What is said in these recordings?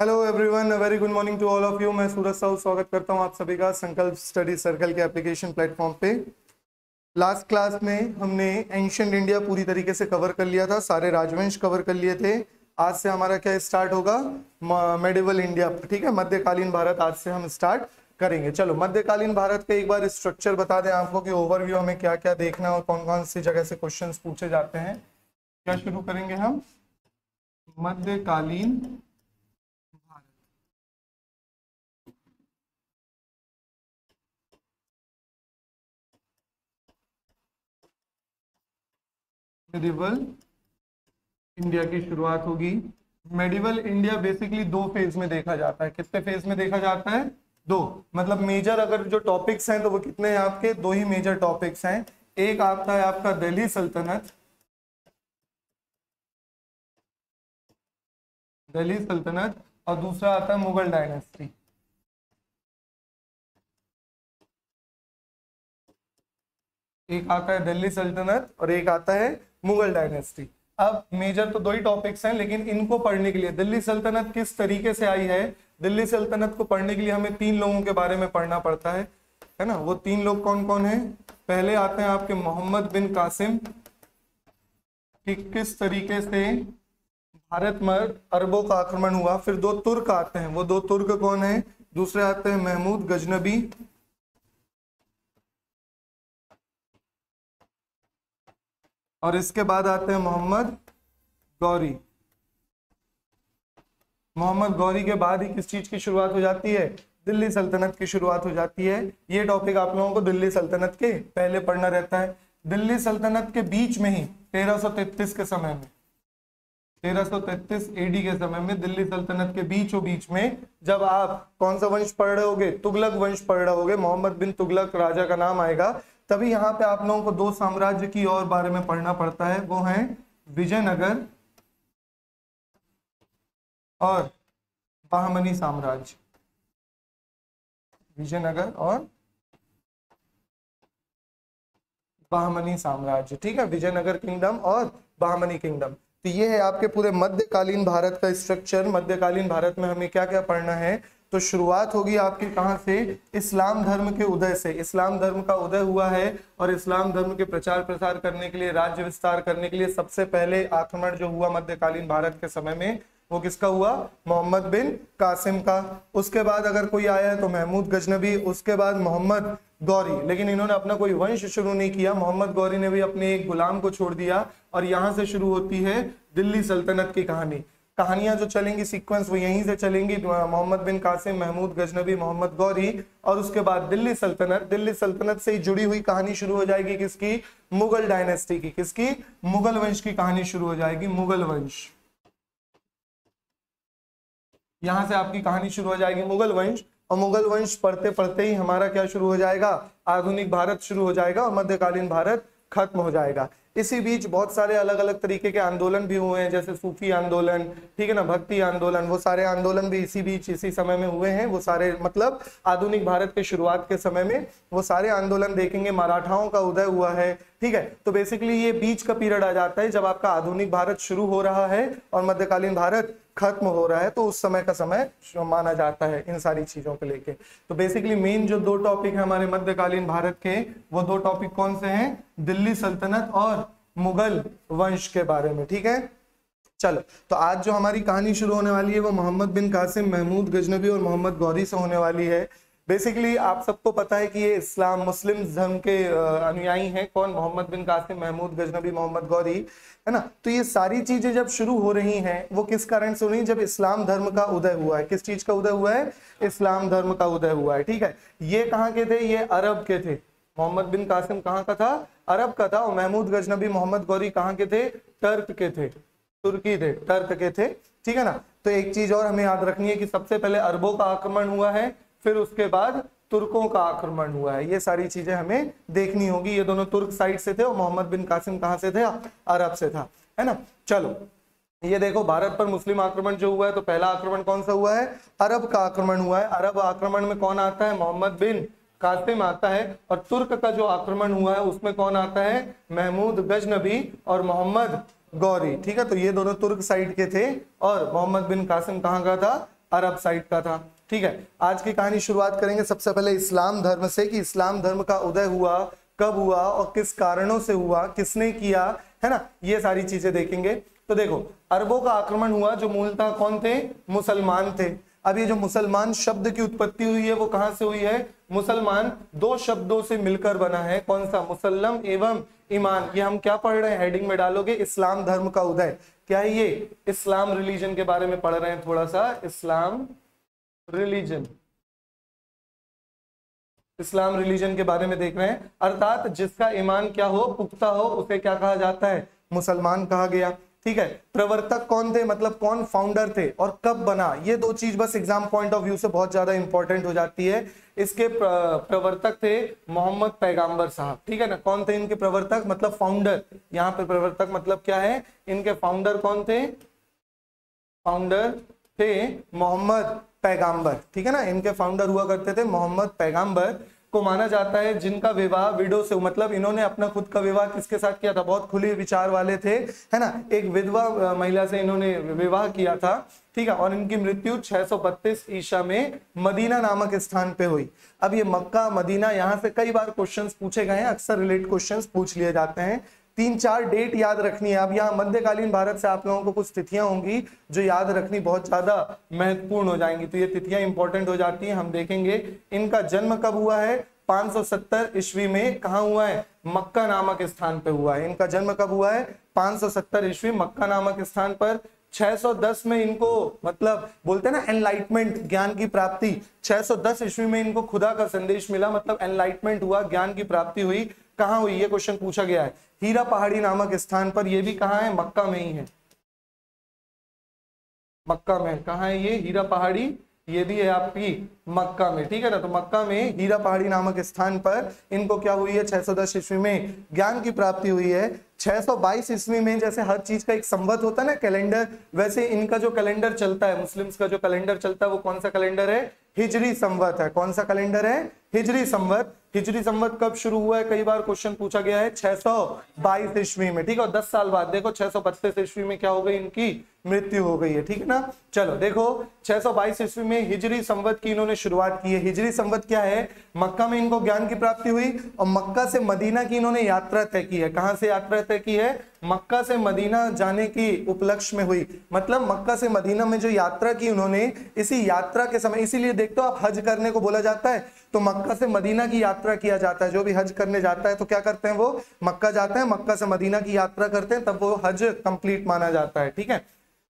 Hello everyone, a very good morning to all of you. मैं सूरज साहू स्वागत करता हूं आप सभी का संकल्प स्टडी सर्कल के एप्लीकेशन प्लेटफॉर्म पे। लास्ट क्लास में हमने एंशिएंट इंडिया पूरी तरीके से कवर कर लिया था, सारे राजवंश कवर कर लिए थे। आज से हमारा क्या स्टार्ट होगा, मेडिवल इंडिया, ठीक है, मध्यकालीन भारत आज से हम स्टार्ट करेंगे। चलो मध्यकालीन भारत का एक बार स्ट्रक्चर बता दें आपको कि ओवरव्यू हमें क्या क्या देखना है और कौन कौन सी जगह से क्वेश्चंस पूछे जाते हैं। क्या शुरू करेंगे हम, मध्यकालीन मेडिवल इंडिया की शुरुआत होगी। मेडिवल इंडिया बेसिकली दो फेज में देखा जाता है। कितने फेज में देखा जाता है? दो। मतलब मेजर अगर जो टॉपिक्स हैं तो वो कितने हैं आपके? दो ही मेजर टॉपिक्स हैं। एक आता है आपका दिल्ली सल्तनत, और दूसरा आता है मुगल डायनेस्टी। एक आता है दिल्ली सल्तनत और एक आता है मुगल डायनेस्टी। अब मेजर तो दो ही टॉपिक्स हैं, लेकिन इनको पढ़ने के लिए दिल्ली सल्तनत किस तरीके से आई है, दिल्ली सल्तनत को पढ़ने के लिए हमें तीन लोगों के बारे में पढ़ना पड़ता है ना। वो तीन लोग कौन कौन हैं? पहले आते हैं आपके मोहम्मद बिन कासिम, कि किस तरीके से भारत में अरबों का आक्रमण हुआ। फिर दो तुर्क आते हैं, वो दो तुर्क कौन है? दूसरे आते हैं महमूद गजनबी, और इसके बाद आते हैं मोहम्मद गौरी। मोहम्मद गौरी के बाद ही किस चीज की शुरुआत हो जाती है? दिल्ली सल्तनत की शुरुआत हो जाती है। ये टॉपिक आप लोगों को दिल्ली सल्तनत के पहले पढ़ना रहता है। दिल्ली सल्तनत के बीच में ही 1333 के समय में, 1333 एडी के समय में दिल्ली सल्तनत के बीचों बीच में जब आप कौन सा वंश पढ़ रहे होगे? तुगलक वंश पढ़ रहे होगे। मोहम्मद बिन तुगलक राजा का नाम आएगा, तभी यहाँ पे आप लोगों को दो साम्राज्य की और बारे में पढ़ना पड़ता है। वो हैं विजयनगर और बहमनी साम्राज्य। विजयनगर और बहमनी साम्राज्य, ठीक है, विजयनगर किंगडम और बहमनी किंगडम। तो ये है आपके पूरे मध्यकालीन भारत का स्ट्रक्चर। मध्यकालीन भारत में हमें क्या क्या पढ़ना है? तो शुरुआत होगी आपकी कहां से? इस्लाम धर्म के उदय से। इस्लाम धर्म का उदय हुआ है और इस्लाम धर्म के प्रचार प्रसार करने के लिए, राज्य विस्तार करने के लिए सबसे पहले आक्रमण जो हुआ मध्यकालीन भारत के समय में, वो किसका हुआ? मोहम्मद बिन कासिम का। उसके बाद अगर कोई आया है तो महमूद गजनबी, उसके बाद मोहम्मद गौरी। लेकिन इन्होंने अपना कोई वंश शुरू नहीं किया। मोहम्मद गौरी ने भी अपने एक गुलाम को छोड़ दिया और यहां से शुरू होती है दिल्ली सल्तनत की कहानी। कहानियां जो चलेंगी, सीक्वेंस, वो यहीं से चलेंगी। मोहम्मद बिन कासिम, महमूद गजनबी, मोहम्मद गौरी, और उसके बाद दिल्ली सल्तनत। दिल्ली सल्तनत से ही जुड़ी हुई कहानी शुरू हो जाएगी किसकी? मुगल डायनेस्टी की। किसकी? मुगल वंश की कहानी शुरू हो जाएगी। मुगल वंश, यहां से आपकी कहानी शुरू हो जाएगी, मुगल वंश। और मुगल वंश पढ़ते पढ़ते ही हमारा क्या शुरू हो जाएगा? आधुनिक भारत शुरू हो जाएगा और मध्यकालीन भारत खत्म हो जाएगा। इसी बीच बहुत सारे अलग अलग तरीके के आंदोलन भी हुए हैं, जैसे सूफी आंदोलन, ठीक है ना, भक्ति आंदोलन। वो सारे आंदोलन भी इसी बीच, इसी समय में हुए हैं। वो सारे मतलब आधुनिक भारत के शुरुआत के समय में वो सारे आंदोलन देखेंगे। मराठाओं का उदय हुआ है, ठीक है। तो बेसिकली ये बीच का पीरियड आ जाता है जब आपका आधुनिक भारत शुरू हो रहा है और मध्यकालीन भारत खत्म हो रहा है। तो उस समय का समय माना जाता है इन सारी चीजों को लेके। तो बेसिकली मेन जो दो टॉपिक है हमारे मध्यकालीन भारत के, वो दो टॉपिक कौन से हैं? दिल्ली सल्तनत और मुगल वंश के बारे में, ठीक है। चलो, तो आज जो हमारी कहानी शुरू होने वाली है वो मोहम्मद बिन कासिम, महमूद गजनबी और मोहम्मद गौरी से होने वाली है। बेसिकली आप सबको पता है कि ये इस्लाम मुस्लिम धर्म के अनुयायी हैं। कौन? मोहम्मद बिन कासिम, महमूद गजनबी, मोहम्मद गौरी, है ना। तो ये सारी चीजें जब शुरू हो रही हैं वो किस कारण से हो रही है? जब इस्लाम धर्म का उदय हुआ है। किस चीज का उदय हुआ है? इस्लाम धर्म का उदय हुआ है, ठीक है। ये कहाँ के थे? ये अरब के थे। मोहम्मद बिन कासिम कहाँ का था? अरब का था। और महमूद गजनबी, मोहम्मद गौरी कहाँ के थे? टर्क के थे, तुर्की थे, टर्क के थे, ठीक है ना। तो एक चीज और हमें याद रखनी है कि सबसे पहले अरबों का आक्रमण हुआ है, फिर उसके बाद तुर्कों का आक्रमण हुआ है। ये सारी चीजें हमें देखनी होगी। ये दोनों तुर्क साइड से थे और मोहम्मद बिन कासिम कहाँ से थे? अरब से था, है ना। चलो, ये देखो, भारत पर मुस्लिम आक्रमण जो हुआ है, तो पहला आक्रमण कौन सा हुआ है? अरब का आक्रमण हुआ है। अरब आक्रमण में कौन आता है? मोहम्मद बिन कासिम आता है। और तुर्क का जो आक्रमण हुआ है उसमें कौन आता है? महमूद गजनबी और मोहम्मद गौरी, ठीक है। तो ये दोनों तुर्क साइड के थे और मोहम्मद बिन कासिम कहाँ का था? अरब साइड का था। ठीक है, आज की कहानी शुरुआत करेंगे सबसे पहले इस्लाम धर्म से, कि इस्लाम धर्म का उदय हुआ, कब हुआ और किस कारणों से हुआ, किसने किया, है ना, ये सारी चीजें देखेंगे। तो देखो, अरबों का आक्रमण हुआ, जो मूलतः कौन थे, मुसलमान थे। अब ये जो मुसलमान शब्द की उत्पत्ति हुई है वो कहां से हुई है, मुसलमान दो शब्दों से मिलकर बना है, कौन सा, मुसल्लम एवं ईमान। ये हम क्या पढ़ रहे हैं, हेडिंग में डालोगे इस्लाम धर्म का उदय। क्या है ये, इस्लाम रिलीजन के बारे में पढ़ रहे हैं थोड़ा सा, इस्लाम रिलीजन, इस्लाम रिलीजन के बारे में देख रहे हैं। अर्थात जिसका ईमान क्या हो, पुख्ता हो, उसे क्या कहा जाता है, मुसलमान कहा गया। ठीक है, प्रवर्तक कौन थे, मतलब कौन फाउंडर थे और कब बना, ये दो चीज बस एग्जाम पॉइंट ऑफ व्यू से बहुत ज्यादा इंपॉर्टेंट हो जाती है। इसके प्रवर्तक थे मोहम्मद पैगंबर साहब। ठीक है ना, कौन थे इनके प्रवर्तक, मतलब फाउंडर। यहाँ पे प्रवर्तक मतलब क्या है, इनके फाउंडर कौन थे, फाउंडर थे मोहम्मद पैगंबर। ठीक है ना, इनके फाउंडर हुआ करते थे मोहम्मद पैगंबर। को माना जाता है जिनका विवाह विडो से, मतलब इन्होंने अपना खुद का विवाह किसके साथ किया था, बहुत खुले विचार वाले थे, है ना, एक विधवा महिला से इन्होंने विवाह किया था। ठीक है, और इनकी मृत्यु 632 ईसा में मदीना नामक स्थान पे हुई। अब ये मक्का मदीना, यहाँ से कई बार क्वेश्चंस पूछे गए हैं, अक्सर रिलेट क्वेश्चंस पूछ लिए जाते हैं। 3-4 डेट याद रखनी है। अब यहाँ मध्यकालीन भारत से आप लोगों को कुछ तिथियां होंगी जो याद रखनी बहुत ज्यादा महत्वपूर्ण हो जाएंगी, तो ये तिथियां इंपॉर्टेंट हो जाती हैं, हम देखेंगे। इनका जन्म कब हुआ है, 570 ईस्वी में, कहाँ हुआ है, मक्का नामक स्थान पे हुआ है। इनका जन्म कब हुआ है, 570 ईस्वी, मक्का नामक स्थान पर। 610 में इनको, मतलब बोलते हैं ना एनलाइटमेंट, ज्ञान की प्राप्ति, 610 ईस्वी में इनको खुदा का संदेश मिला, मतलब एनलाइटमेंट हुआ, ज्ञान की प्राप्ति हुई। कहाँ हुई, ये क्वेश्चन पूछा गया है, हीरा पहाड़ी नामक स्थान पर। ये भी कहाँ है, मक्का में ही है, मक्का में। कहाँ है ये, हीरा पहाड़ी, ये भी है आपकी मक्का में। ठीक है ना, तो मक्का में हीरा पहाड़ी नामक स्थान पर इनको क्या हुई है, 610 ईस्वी में ज्ञान की प्राप्ति हुई है। 622 ईस्वी में, जैसे हर चीज का एक संवत होता है ना, कैलेंडर, वैसे इनका जो कैलेंडर चलता है, मुस्लिम्स का जो कैलेंडर चलता है, वो कौन सा कैलेंडर है, हिजरी संवत है। कौन सा कैलेंडर है, हिजरी संवत। हिजरी संवत कब शुरू हुआ है, कई बार क्वेश्चन पूछा गया है, 622 ईस्वी में। ठीक है, और 10 साल बाद देखो 632 ईस्वी में क्या हो गई, इनकी मृत्यु हो गई है। ठीक है ना, चलो देखो 622 ईस्वी में हिजरी संवत की इन्होंने शुरुआत की है। हिजरी संवत क्या है, मक्का में इनको ज्ञान की प्राप्ति हुई और मक्का से मदीना की इन्होंने यात्रा तय की है। कहां से यात्रा तय की है, मक्का से मदीना जाने की उपलक्ष्य में हुई। मतलब मक्का से मदीना में जो यात्रा की उन्होंने, इसी यात्रा के समय, इसीलिए देखते हो आप हज करने को बोला जाता है, तो मक्का से मदीना की यात्रा किया जाता है। जो भी हज करने जाता है तो क्या करते हैं, वो मक्का जाते हैं, मक्का से मदीना की यात्रा करते हैं, तब वो हज कंप्लीट माना जाता है। ठीक है,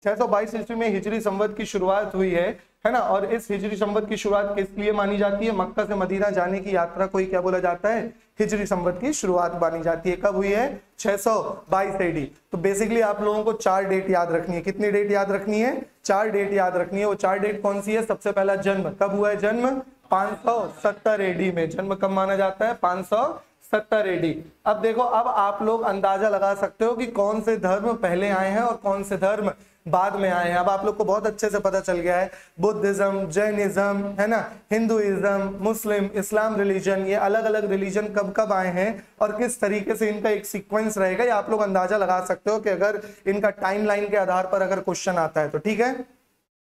622 ईस्वी में हिजरी संवत की शुरुआत हुई है ना। और इस हिजरी संवत की शुरुआत किस लिए मानी जाती है, मक्का से मदीना जाने की यात्रा को ही क्या बोला जाता है, हिजरी संवत की शुरुआत मानी जाती है। कब हुई है, 622 AD। तो बेसिकली आप लोगों को 4 डेट याद रखनी है। कितनी डेट याद रखनी है, 4 डेट याद रखनी है। वो 4 डेट कौन सी है, सबसे पहला जन्म, कब हुआ है जन्म, 570 AD में। जन्म कब माना जाता है, 570 AD। अब देखो, अब आप लोग अंदाजा लगा सकते हो कि कौन से धर्म पहले आए हैं और कौन से धर्म बाद में आए हैं। अब आप लोग को बहुत अच्छे से पता चल गया है, बुद्धिज्म, जैनिज्म, है ना, हिंदुइज्म, मुस्लिम, इस्लाम रिलीजन, ये अलग अलग रिलीजन कब कब आए हैं और किस तरीके से इनका एक सीक्वेंस रहेगा, ये आप लोग अंदाजा लगा सकते हो कि अगर इनका टाइमलाइन के आधार पर अगर क्वेश्चन आता है तो। ठीक है,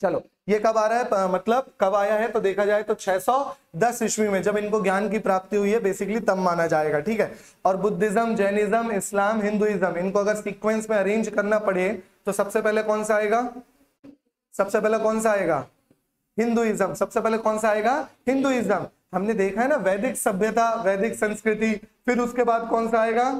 चलो ये कब आ रहा है, मतलब कब आया है, तो देखा जाए तो 610 ईस्वी में, जब इनको ज्ञान की प्राप्ति हुई है, बेसिकली तब माना जाएगा। ठीक है, और बुद्धिज्म, जैनिज्म, इस्लाम, हिंदुइज्म, इनको अगर सीक्वेंस में अरेंज करना पड़े तो सबसे पहले कौन सा आएगा, सबसे पहले कौन सा आएगा, हिंदुइज्म। सबसे पहले कौन सा आएगा, हिंदुइज्म। हमने देखा है ना, वैदिक सभ्यता, वैदिक संस्कृति, फिर उसके बाद कौन सा आएगा,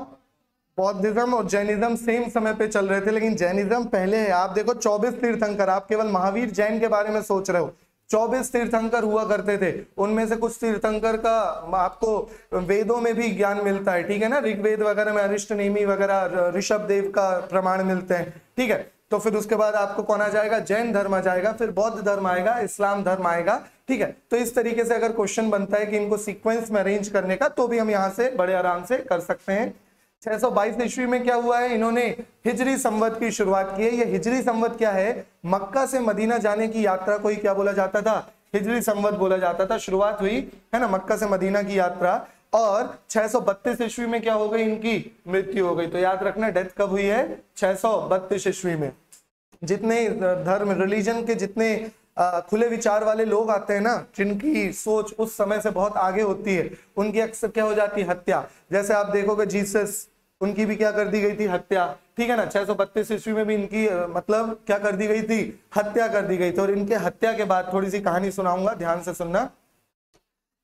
बौद्धिज्म और जैनिज्म सेम समय पे चल रहे थे, लेकिन जैनिज्म पहले है। आप देखो 24 तीर्थंकर, आप केवल महावीर जैन के बारे में सोच रहे हो, 24 तीर्थंकर हुआ करते थे। उनमें से कुछ तीर्थंकर का आपको वेदों में भी ज्ञान मिलता है। ठीक है ना, ऋग्वेद वगैरह में अरिष्टनेमी वगैरह, ऋषभ देव का प्रमाण मिलते हैं। ठीक है, तो फिर उसके बाद आपको कौन आ जाएगा, जैन धर्म आ जाएगा, फिर बौद्ध धर्म आएगा, इस्लाम धर्म आएगा। ठीक है, तो इस तरीके से अगर क्वेश्चन बनता है कि इनको सीक्वेंस में अरेंज करने का, तो भी हम यहाँ से बड़े आराम से कर सकते हैं। 622 ईस्वी में क्या हुआ है, इन्होंने हिजरी संवत की शुरुआत की है। ये हिजरी संवत क्या है, मक्का से मदीना जाने की यात्रा को ही क्या बोला जाता था, हिजरी संवत बोला जाता था। शुरुआत हुई है ना मक्का से मदीना की यात्रा, और 632 ईस्वी में क्या हो गई, इनकी मृत्यु हो गई। तो याद रखना डेथ कब हुई है, 632 ईस्वी में। जितने धर्म रिलीजन के जितने खुले विचार वाले लोग आते हैं ना, जिनकी सोच उस समय से बहुत आगे होती है, उनकी अक्सर क्या हो जाती है, हत्या। जैसे आप देखोगे जीसस, उनकी भी क्या कर दी गई थी, हत्या, ठीक है ना। 632 ईस्वी में भी इनकी मतलब क्या कर दी गई थी, हत्या कर दी गई थी। और इनके हत्या के बाद थोड़ी सी कहानी सुनाऊंगा, ध्यान से सुनना।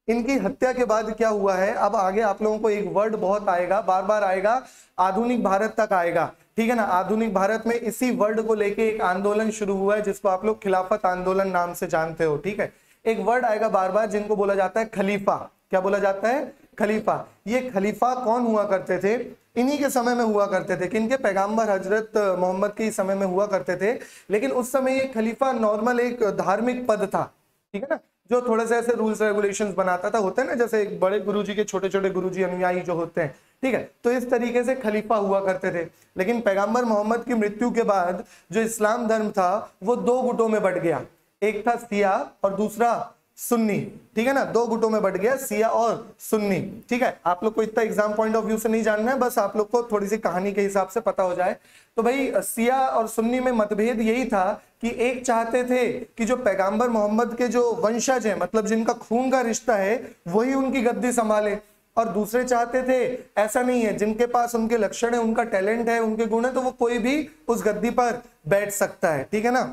इनकी हत्या के बाद क्या हुआ है, अब आगे आप लोगों को एक वर्ड बहुत आएगा, बार बार आएगा, आधुनिक भारत तक आएगा, ठीक है ना। आधुनिक भारत में इसी वर्ड को लेके एक आंदोलन शुरू हुआ है, जिसको आप लोग खिलाफत आंदोलन नाम से जानते हो, ठीक है। एक वर्ड आएगा बार बार, जिनको बोला जाता है खलीफा। क्या बोला जाता है, खलीफा। ये खलीफा कौन हुआ करते थे, इन्हीं के समय में हुआ करते थे, किनके, पैगंबर हजरत मोहम्मद के समय में हुआ करते थे। लेकिन उस समय ये खलीफा नॉर्मल एक धार्मिक पद था, ठीक है ना, जो थोड़े से ऐसे रूल्स रेगुलेशंस बनाता था, होते हैं ना, जैसे एक बड़े गुरुजी के छोटे छोटे गुरुजी अनुयायी जो होते हैं, ठीक है। तो इस तरीके से खलीफा हुआ करते थे। लेकिन पैगंबर मोहम्मद की मृत्यु के बाद जो इस्लाम धर्म था वो दो गुटों में बंट गया, एक था सिया और दूसरा सुन्नी, ठीक है ना। दो गुटों में बंट गया, सिया और सुन्नी, ठीक है। आप लोग को इतना एग्जाम पॉइंट ऑफ व्यू से नहीं जानना है, बस आप लोग को थोड़ी सी कहानी के हिसाब से पता हो जाए। तो भाई सिया और सुन्नी में मतभेद यही था कि एक चाहते थे कि जो पैगंबर मोहम्मद के जो वंशज हैं, मतलब जिनका खून का रिश्ता है, वही उनकी गद्दी संभाले, और दूसरे चाहते थे ऐसा नहीं है, जिनके पास उनके लक्षण है, उनका टैलेंट है, उनके गुण है, तो वो कोई भी उस गद्दी पर बैठ सकता है, ठीक है ना।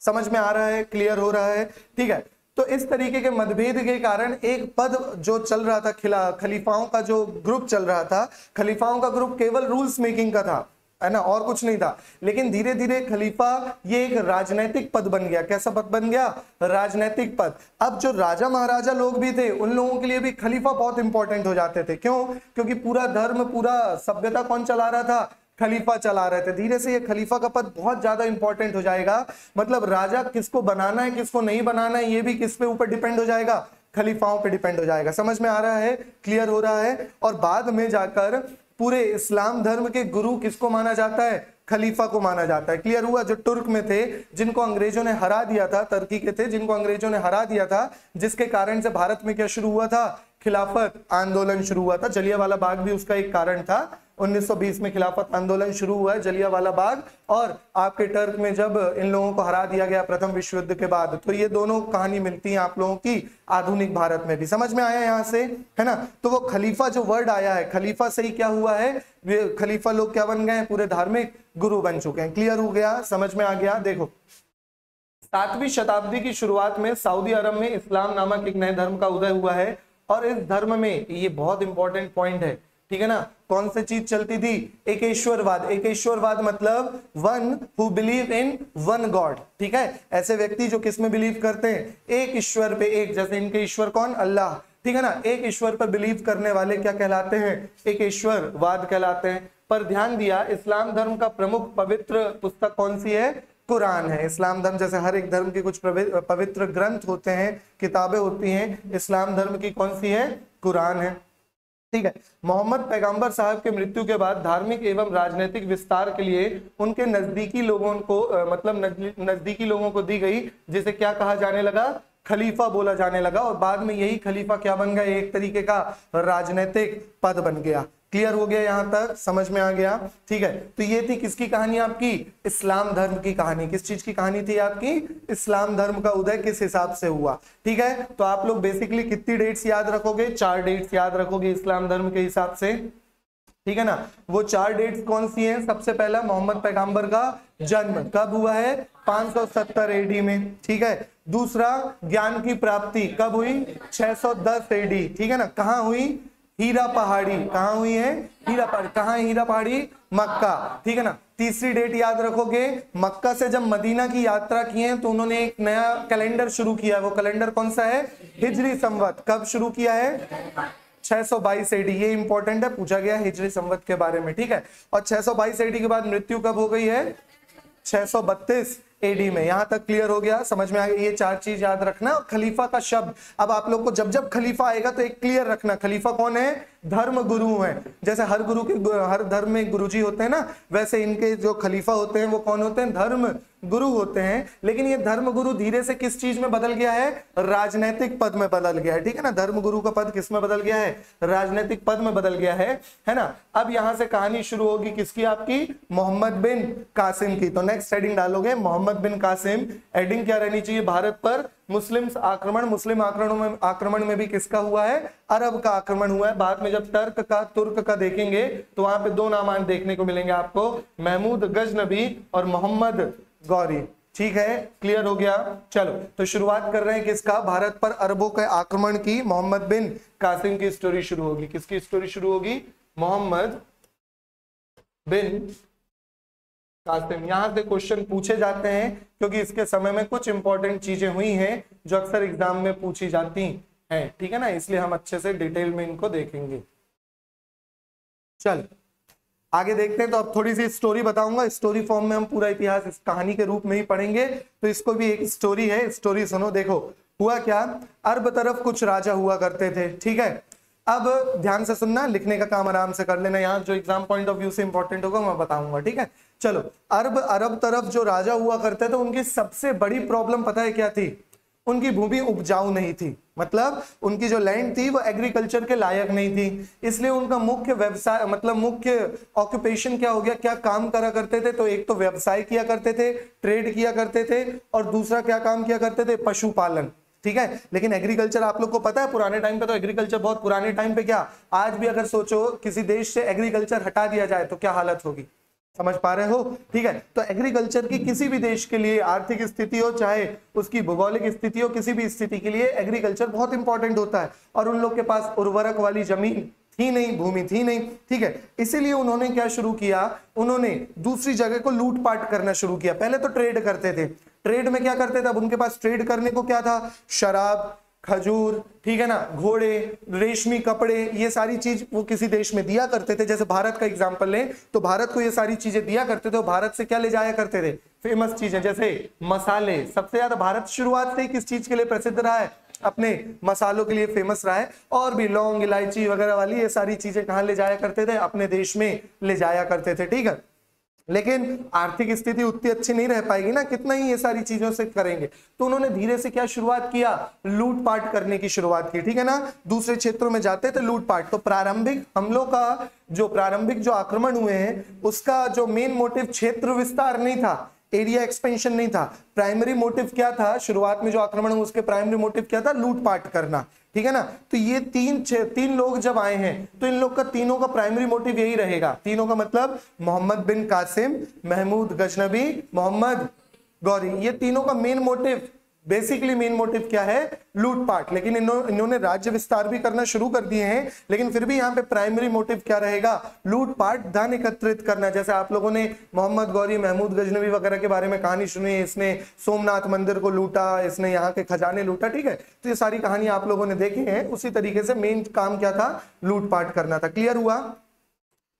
समझ में आ रहा है, क्लियर हो रहा है, ठीक है। तो इस तरीके के मतभेद के कारण एक पद जो चल रहा था, खलीफाओं का जो ग्रुप चल रहा था, खलीफाओं का ग्रुप केवल रूल्स मेकिंग का था, है ना, और कुछ नहीं था। लेकिन धीरे धीरे खलीफा ये एक राजनैतिक पद बन गया। कैसा पद बन गया, राजनैतिक पद। अब जो राजा महाराजा लोग भी थे, उन लोगों के लिए भी खलीफा बहुत इंपॉर्टेंट हो जाते थे। क्यों, क्योंकि पूरा धर्म, पूरा सभ्यता कौन चला रहा था, खलीफा चला रहे थे। धीरे से ये खलीफा का पद बहुत ज्यादा इंपॉर्टेंट हो जाएगा। मतलब राजा किसको बनाना है, किसको नहीं बनाना है, ये भी किस पे ऊपर डिपेंड हो जाएगा, खलीफाओं पे डिपेंड हो जाएगा। समझ में आ रहा है, क्लियर हो रहा है। और बाद में जाकर पूरे इस्लाम धर्म के गुरु किसको माना जाता है, खलीफा को माना जाता है। क्लियर हुआ। जो तुर्क में थे, जिनको अंग्रेजों ने हरा दिया था, तुर्की के थे जिनको अंग्रेजों ने हरा दिया था, जिसके कारण से भारत में क्या शुरू हुआ था, खिलाफत आंदोलन शुरू हुआ था। जलियांवाला बाग भी उसका एक कारण था। 1920 में खिलाफत आंदोलन शुरू हुआ है, जलियांवाला बाग, और आपके टर्क में जब इन लोगों को हरा दिया गया प्रथम विश्व युद्ध के बाद। तो ये दोनों कहानी मिलती है आप लोगों की आधुनिक भारत में भी। समझ में आया यहाँ से, है ना। तो वो खलीफा जो वर्ड आया है, खलीफा से ही क्या हुआ है, खलीफा लोग क्या बन गए हैं, पूरे धार्मिक गुरु बन चुके हैं। क्लियर हो गया, समझ में आ गया। देखो 7वीं शताब्दी की शुरुआत में सऊदी अरब में इस्लाम नामक एक नए धर्म का उदय हुआ है। और इस धर्म में, ये बहुत इंपॉर्टेंट पॉइंट है, ठीक है ना, कौन सी चीज चलती थी, एकेश्वरवाद। एकेश्वरवाद मतलब one who believe in one God, ठीक है। ऐसे व्यक्ति जो किस में बिलीव करते हैं, एक ईश्वर पे, एक, जैसे इनके ईश्वर कौन, अल्लाह, ठीक है ना। एक ईश्वर पर बिलीव करने वाले क्या कहलाते हैं, एकेश्वरवाद कहलाते हैं। पर ध्यान दिया, इस्लाम धर्म का प्रमुख पवित्र पुस्तक कौन सी है, कुरान है। इस्लाम धर्म, जैसे हर एक धर्म के कुछ पवित्र ग्रंथ होते हैं, किताबें होती हैं, इस्लाम धर्म की कौन सी है, कुरान है, ठीक है। मोहम्मद पैगंबर साहब के मृत्यु के बाद धार्मिक एवं राजनीतिक विस्तार के लिए उनके नजदीकी लोगों को मतलब नजदीकी लोगों को दी गई, जिसे क्या कहा जाने लगा, खलीफा बोला जाने लगा। और बाद में यही खलीफा क्या बन गया, एक तरीके का राजनीतिक पद बन गया। क्लियर हो गया, यहां तक समझ में आ गया, ठीक है। तो ये थी किसकी कहानी, आपकी इस्लाम धर्म की कहानी। किस चीज की कहानी थी आपकी, इस्लाम धर्म का उदय किस हिसाब से हुआ, ठीक है। तो आप लोग बेसिकली कितनी डेट्स याद रखोगे, 4 डेट्स याद रखोगे इस्लाम धर्म के हिसाब से, ठीक है ना। वो 4 डेट्स कौन सी हैं, सबसे पहला मोहम्मद पैगंबर का जन्म कब हुआ है, 570 एडी में, ठीक है। दूसरा ज्ञान की प्राप्ति कब हुई, 610 एडी, ठीक है ना। कहाँ हुई, हीरा पहाड़ी, कहाँ हुई है, हीरा पहाड़ी। कहाँ हीरा पहाड़ी, मक्का, ठीक है ना। तीसरी डेट याद रखोगे, मक्का से जब मदीना की यात्रा की है तो उन्होंने एक नया कैलेंडर शुरू किया है। वो कैलेंडर कौन सा है, हिजरी संवत। कब शुरू किया है, 622 एडी। ये इंपॉर्टेंट है, पूछा गया हिजरी संवत के बारे में, ठीक है। और 622 एडी के बाद मृत्यु कब हो गई है, 632 एडी में। यहां तक क्लियर हो गया, समझ में आ गया। ये 4 चीज याद रखना। खलीफा का शब्द, अब आप लोग को जब जब खलीफा आएगा तो एक क्लियर रखना, खलीफा कौन है, धर्म गुरु हैं। जैसे हर धर्म में गुरुजी होते हैं ना, वैसे इनके जो खलीफा होते हैं वो कौन होते हैं? धर्म गुरु होते हैं। लेकिन ये धर्म गुरु धीरे से किस चीज में बदल गया है? राजनैतिक पद में बदल गया है। ठीक है ना, धर्म गुरु का पद किस में बदल गया है? राजनैतिक पद में बदल गया है ना। अब यहां से कहानी शुरू होगी किसकी? आपकी मोहम्मद बिन कासिम की। तो नेक्स्ट हेडिंग डालोगे मोहम्मद बिन कासिम। हेडिंग क्या रहनी चाहिए? भारत पर मुस्लिम आक्रमण। मुस्लिम आक्रमण में भी किसका हुआ है? अरब का आक्रमण हुआ है। बाद में जब तुर्क का देखेंगे तो वहां पे दो नाम देखने को मिलेंगे आपको, महमूद गजनबी और मोहम्मद गौरी। ठीक है, क्लियर हो गया। चलो तो शुरुआत कर रहे हैं किसका? भारत पर अरबों के आक्रमण की मोहम्मद बिन कासिम की स्टोरी शुरू होगी। किसकी स्टोरी शुरू होगी? मोहम्मद बिन कासिम। यहां से क्वेश्चन पूछे जाते हैं क्योंकि इसके समय में कुछ इंपॉर्टेंट चीजें हुई हैं जो अक्सर एग्जाम में पूछी जाती हैं। ठीक है ना, इसलिए हम अच्छे से डिटेल में इनको देखेंगे। चल आगे देखते हैं। तो अब थोड़ी सी स्टोरी बताऊंगा, स्टोरी फॉर्म में हम पूरा इतिहास इस कहानी के रूप में ही पढ़ेंगे। तो इसको भी एक स्टोरी है, स्टोरी सुनो। देखो हुआ क्या, अरब तरफ कुछ राजा हुआ करते थे। ठीक है, अब ध्यान से सुनना, लिखने का काम आराम से कर लेना। यहाँ जो एग्जाम पॉइंट ऑफ व्यू से इंपॉर्टेंट होगा मैं बताऊंगा। ठीक है, चलो अरब तरफ जो राजा हुआ करते थे उनकी सबसे बड़ी प्रॉब्लम पता है क्या थी? उनकी भूमि उपजाऊ नहीं थी। मतलब उनकी जो लैंड थी वो एग्रीकल्चर के लायक नहीं थी। इसलिए उनका मुख्य व्यवसाय मतलब मुख्य ऑक्यूपेशन क्या हो गया, क्या काम करा करते थे? तो एक तो व्यवसाय किया करते थे, ट्रेड किया करते थे, और दूसरा क्या काम किया करते थे? पशुपालन। ठीक है, लेकिन एग्रीकल्चर आप लोग को पता है पुराने टाइम पे, तो एग्रीकल्चर बहुत पुराने टाइम पे क्या, आज भी अगर सोचो किसी देश से एग्रीकल्चर हटा दिया जाए तो क्या हालत होगी, समझ पा रहे हो? ठीक है, तो एग्रीकल्चर की किसी भी देश के लिए आर्थिक स्थिति हो, चाहे उसकी भौगोलिक स्थिति हो, किसी भी स्थिति के लिए एग्रीकल्चर बहुत इंपॉर्टेंट होता है। और उन लोग के पास उर्वरक वाली जमीन थी नहीं, भूमि थी नहीं। ठीक है, इसीलिए उन्होंने क्या शुरू किया? उन्होंने दूसरी जगह को लूटपाट करना शुरू किया। पहले तो ट्रेड करते थे। ट्रेड में क्या करते थे? अब उनके पास ट्रेड करने को क्या था? शराब, खजूर, ठीक है ना, घोड़े, रेशमी कपड़े, ये सारी चीज वो किसी देश में दिया करते थे। जैसे भारत का एग्जांपल लें तो भारत को ये सारी चीजें दिया करते थे। भारत से क्या ले जाया करते थे? फेमस चीजें, जैसे मसाले। सबसे ज्यादा भारत शुरुआत से किस चीज के लिए प्रसिद्ध रहा है? अपने मसालों के लिए फेमस रहा है। और भी लौंग, इलायची वगैरह वाली ये सारी चीजें कहाँ ले जाया करते थे? अपने देश में ले जाया करते थे। ठीक है, लेकिन आर्थिक स्थिति उतनी अच्छी नहीं रह पाएगी ना, कितना ही ये सारी चीजों से करेंगे। तो उन्होंने धीरे से क्या शुरुआत किया? लूटपाट करने की शुरुआत की। ठीक है ना, दूसरे क्षेत्रों में जाते थे लूटपाट। तो प्रारंभिक हमलों का जो आक्रमण हुए हैं उसका जो मेन मोटिव क्षेत्र विस्तार नहीं था, एरिया एक्सपेंशन नहीं था। प्राइमरी मोटिव क्या था? शुरुआत में जो आक्रमण हुआ उसके प्राइमरी मोटिव क्या था? लूटपाट करना। ठीक है ना, तो ये तीन लोग जब आए हैं तो इन लोग का तीनों का प्राइमरी मोटिव यही रहेगा। तीनों का मतलब मोहम्मद बिन कासिम, महमूद गजनबी, मोहम्मद गौरी, ये तीनों का main motive, basically main motive क्या है? लूटपाट। लेकिन इन्होंने राज्य विस्तार भी करना शुरू कर दिए हैं, लेकिन फिर भी यहाँ पे प्राइमरी मोटिव क्या रहेगा? लूटपाट, धन एकत्रित करना। जैसे आप लोगों ने मोहम्मद गौरी, महमूद गजनबी वगैरह के बारे में कहानी सुनी है, इसने सोमनाथ मंदिर को लूटा, इसने यहाँ के खजाने लूटा। ठीक है, तो ये सारी कहानी आप लोगों ने देखी है। उसी तरीके से मेन काम क्या था? लूटपाट करना था। क्लियर हुआ?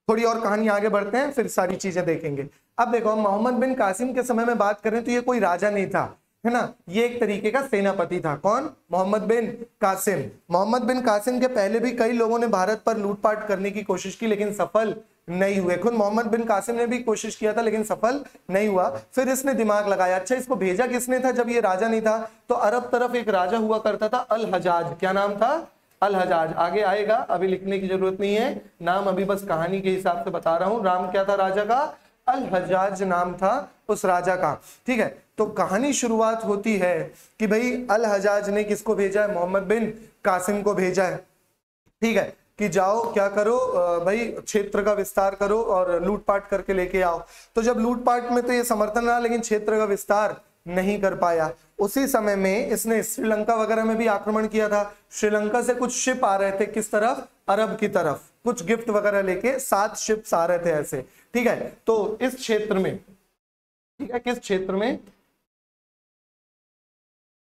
थोड़ी और कहानी आगे बढ़ते हैं, फिर सारी चीजें देखेंगे। अब देखो, हम मोहम्मद बिन कासिम के समय में बात करें तो ये कोई राजा नहीं था, है ना, ये एक तरीके का सेनापति था। कौन? मोहम्मद बिन कासिम। मोहम्मद बिन कासिम के पहले भी कई लोगों ने भारत पर लूटपाट करने की कोशिश की, लेकिन सफल नहीं हुए। खुद मोहम्मद बिन कासिम ने भी कोशिश किया था लेकिन सफल नहीं हुआ। फिर इसने दिमाग लगाया, अच्छा इसको भेजा किसने था जब ये राजा नहीं था? तो अरब तरफ एक राजा हुआ करता था, अल हजाज। क्या नाम था? अल हजाज। आगे आएगा, अभी लिखने की जरूरत नहीं है, नाम अभी बस कहानी के हिसाब से बता रहा हूं। नाम क्या था राजा का? अल हजाज नाम था उस राजा का। ठीक है, तो कहानी शुरुआत होती है कि भाई अल हजाज ने किसको भेजा है? मोहम्मद बिन कासिम को भेजा है। ठीक है, कि जाओ क्या करो भाई, क्षेत्र का विस्तार करो और लूटपाट करके लेके आओ। तो जब लूटपाट में तो ये समर्थन रहा, लेकिन क्षेत्र का विस्तार नहीं कर पाया। उसी समय में इसने श्रीलंका वगैरह में भी आक्रमण किया था। श्रीलंका से कुछ शिप आ रहे थे, किस तरफ? अरब की तरफ, कुछ गिफ्ट वगैरह लेके 7 शिप्स आ रहे थे ऐसे। ठीक है, तो इस क्षेत्र में, ठीक है, किस क्षेत्र में,